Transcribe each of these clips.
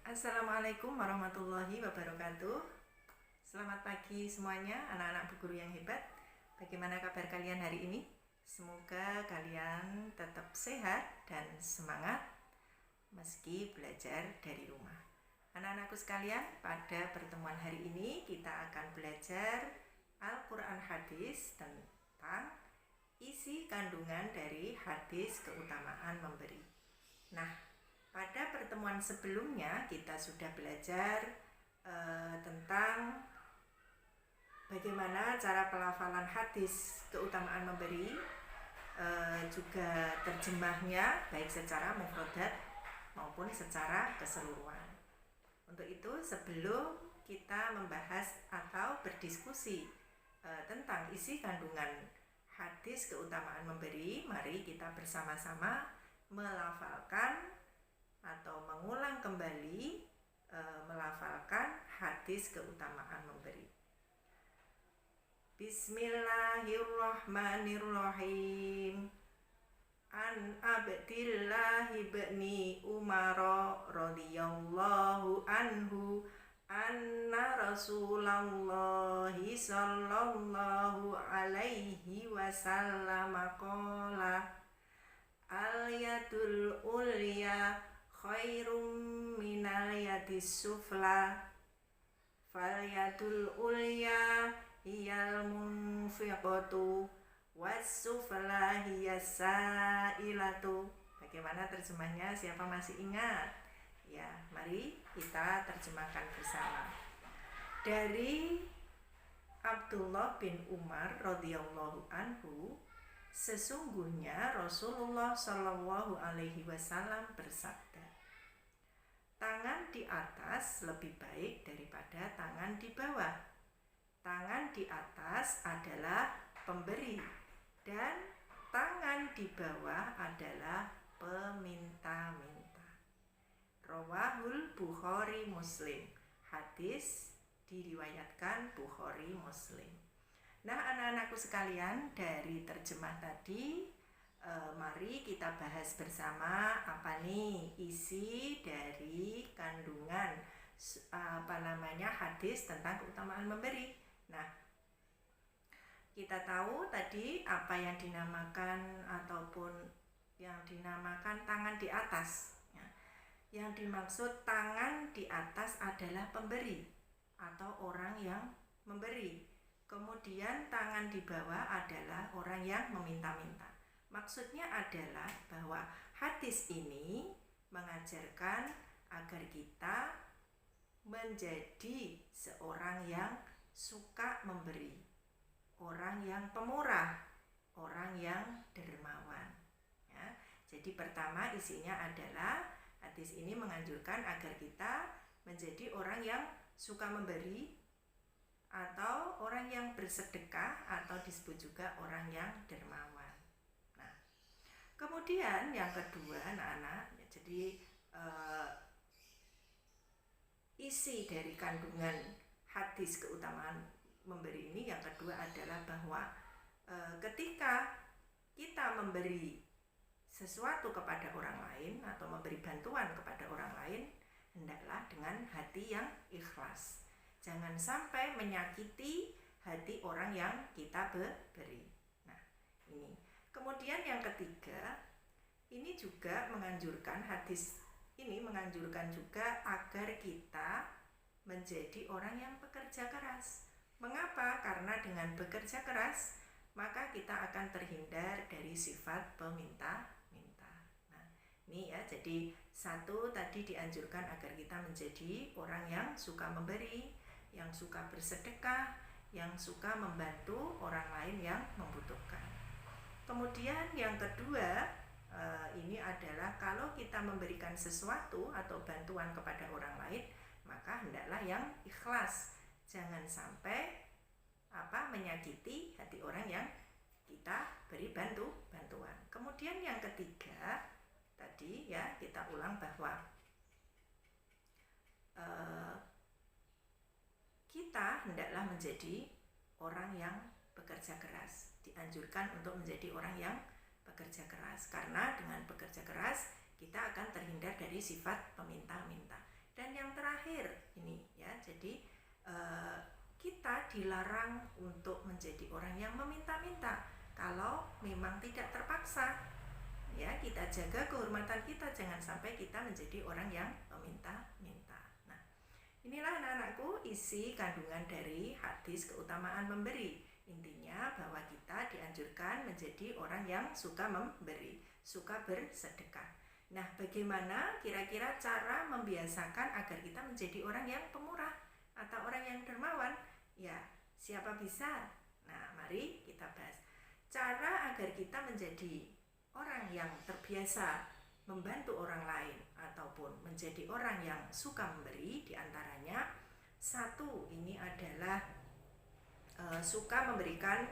Assalamualaikum warahmatullahi wabarakatuh. Selamat pagi semuanya, anak-anak Bu Guru yang hebat. Bagaimana kabar kalian hari ini? Semoga kalian tetap sehat dan semangat meski belajar dari rumah. Anak-anakku sekalian, pada pertemuan hari ini kita akan belajar Al-Quran Hadis tentang isi kandungan dari hadis keutamaan memberi. Nah, pada pertemuan sebelumnya kita sudah belajar tentang bagaimana cara pelafalan hadis keutamaan memberi, juga terjemahnya baik secara mufradat maupun secara keseluruhan. Untuk itu, sebelum kita membahas atau berdiskusi tentang isi kandungan hadis keutamaan memberi, mari kita bersama-sama melafalkan atau mengulang kembali melafalkan hadis keutamaan memberi. Bismillahirrahmanirrahim. An Abdillah ibni Umar radhiyallahu anhu anna Rasulullah sallallahu alaihi wasallam qala al-yadul ulya khairum minal yadis sufla fal yadul ulya hiyal munfiqatu was sufla hiyas sailatu. Bagaimana terjemahnya? Siapa masih ingat? Ya, mari kita terjemahkan bersama. Dari Abdullah bin Umar radhiyallahu anhu, sesungguhnya Rasulullah Shallallahu Alaihi Wasallam bersabda, tangan di atas lebih baik daripada tangan di bawah. Tangan di atas adalah pemberi dan tangan di bawah adalah peminta-minta. Rawahul Bukhari Muslim. Hadis diriwayatkan Bukhari Muslim. Nah, anak-anakku sekalian, dari terjemah tadi mari kita bahas bersama apa nih isi dari kandungan hadis tentang keutamaan memberi. Nah, kita tahu tadi apa yang dinamakan ataupun yang dinamakan tangan di atas ya. Yang dimaksud tangan di atas adalah pemberi atau orang yang memberi. Kemudian tangan di bawah adalah orang yang meminta-minta. Maksudnya adalah bahwa hadis ini mengajarkan agar kita menjadi seorang yang suka memberi, orang yang pemurah, orang yang dermawan ya. Jadi pertama isinya adalah hadis ini menganjurkan agar kita menjadi orang yang suka memberi atau orang yang bersedekah atau disebut juga orang yang dermawan. Nah, kemudian yang kedua anak-anak, jadi isi dari kandungan hadis keutamaan memberi ini yang kedua adalah bahwa ketika kita memberi sesuatu kepada orang lain atau memberi bantuan kepada orang lain, hendaklah dengan hati yang ikhlas. Jangan sampai menyakiti hati orang yang kita beri. Nah, ini. Kemudian yang ketiga, ini juga menganjurkan hadis ini menganjurkan juga agar kita menjadi orang yang bekerja keras. Mengapa? Karena dengan bekerja keras, maka kita akan terhindar dari sifat peminta-minta. Nah, ini ya, jadi satu tadi dianjurkan agar kita menjadi orang yang suka memberi, yang suka bersedekah, yang suka membantu orang lain yang membutuhkan. Kemudian yang kedua, ini adalah kalau kita memberikan sesuatu atau bantuan kepada orang lain, maka hendaklah yang ikhlas. Jangan sampai menyakiti hati orang yang kita beri bantuan. Kemudian yang ketiga, tadi ya kita ulang bahwa kita hendaklah menjadi orang yang bekerja keras. Dianjurkan untuk menjadi orang yang bekerja keras, karena dengan bekerja keras kita akan terhindar dari sifat peminta-minta. Dan yang terakhir ini ya. Jadi kita dilarang untuk menjadi orang yang meminta-minta kalau memang tidak terpaksa. Ya, kita jaga kehormatan kita, jangan sampai kita menjadi orang yang meminta-minta. Nah, inilah anak-anakku isi kandungan dari hadis keutamaan memberi. Intinya bahwa kita dianjurkan menjadi orang yang suka memberi, suka bersedekah. Nah, bagaimana kira-kira cara membiasakan agar kita menjadi orang yang pemurah atau orang yang dermawan? Ya, siapa bisa? Nah, mari kita bahas. Cara agar kita menjadi orang yang terbiasa membantu orang lain ataupun menjadi orang yang suka memberi, diantaranya satu, ini adalah suka memberikan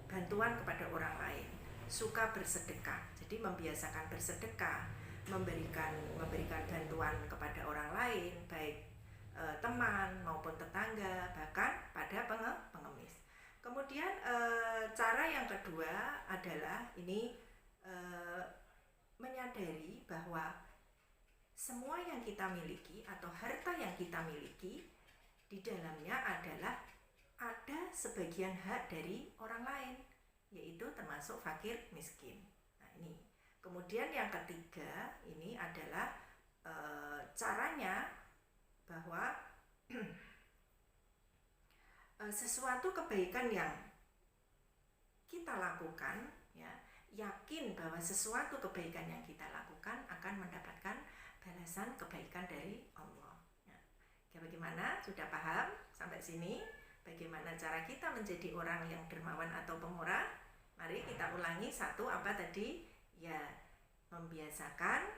bantuan kepada orang lain, suka bersedekah. Jadi membiasakan bersedekah, memberikan bantuan kepada orang lain, baik teman maupun tetangga, bahkan pada pengemis. Kemudian cara yang kedua adalah ini menyadari bahwa semua yang kita miliki atau harta yang kita miliki di dalamnya adalah ada sebagian hak dari orang lain, yaitu termasuk fakir miskin. Nah, ini. Kemudian yang ketiga ini adalah caranya bahwa sesuatu kebaikan yang kita lakukan, ya, yakin bahwa sesuatu kebaikan yang kita lakukan akan mendapatkan balasan kebaikan dari Allah. Ya, bagaimana? Sudah paham sampai sini? Bagaimana cara kita menjadi orang yang dermawan atau pemurah? Mari kita ulangi satu, apa tadi? Ya, membiasakan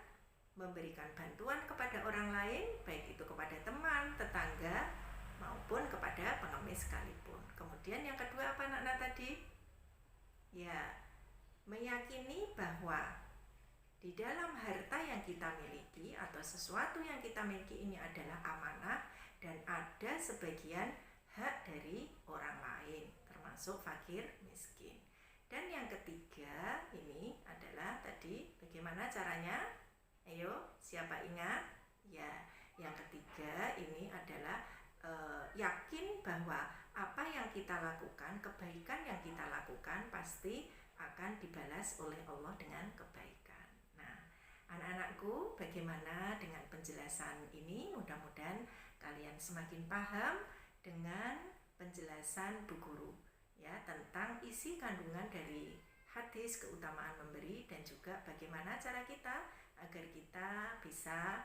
memberikan bantuan kepada orang lain, baik itu kepada teman, tetangga, maupun kepada pengemis sekalipun. Kemudian yang kedua apa anak-anak tadi? Ya, meyakini bahwa di dalam harta yang kita miliki atau sesuatu yang kita miliki ini adalah amanah dan ada sebagian hak dari orang lain, termasuk fakir miskin. Dan yang ketiga ini adalah tadi bagaimana caranya? Ayo, siapa ingat? Ya, yang ketiga ini adalah yakin bahwa apa yang kita lakukan, kebaikan yang kita lakukan pasti akan dibalas oleh Allah dengan kebaikan. Nah, anak-anakku, bagaimana dengan penjelasan ini? Mudah-mudahan kalian semakin paham dengan penjelasan Bu Guru ya tentang isi kandungan dari hadis keutamaan memberi dan juga bagaimana cara kita agar kita bisa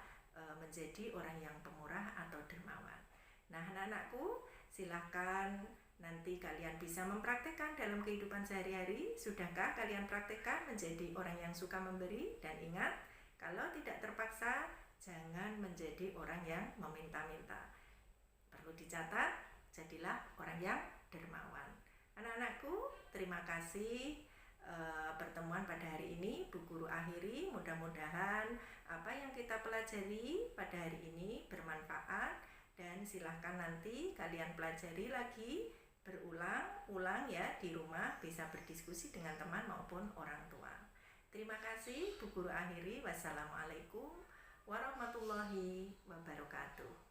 menjadi orang yang pemurah atau dermawan. Nah, anak-anakku, silahkan nanti kalian bisa mempraktikkan dalam kehidupan sehari-hari. Sudahkah kalian praktikkan menjadi orang yang suka memberi? Dan ingat, kalau tidak terpaksa, jangan menjadi orang yang meminta-minta. Perlu dicatat, jadilah orang yang dermawan. Anak-anakku, terima kasih pertemuan pada hari ini Bu Guru akhiri. Mudah-mudahan apa yang kita pelajari pada hari ini bermanfaat. Dan silahkan nanti kalian pelajari lagi, berulang-ulang ya di rumah, bisa berdiskusi dengan teman maupun orang tua. Terima kasih Bu Guru akhiri. Wassalamualaikum warahmatullahi wabarakatuh.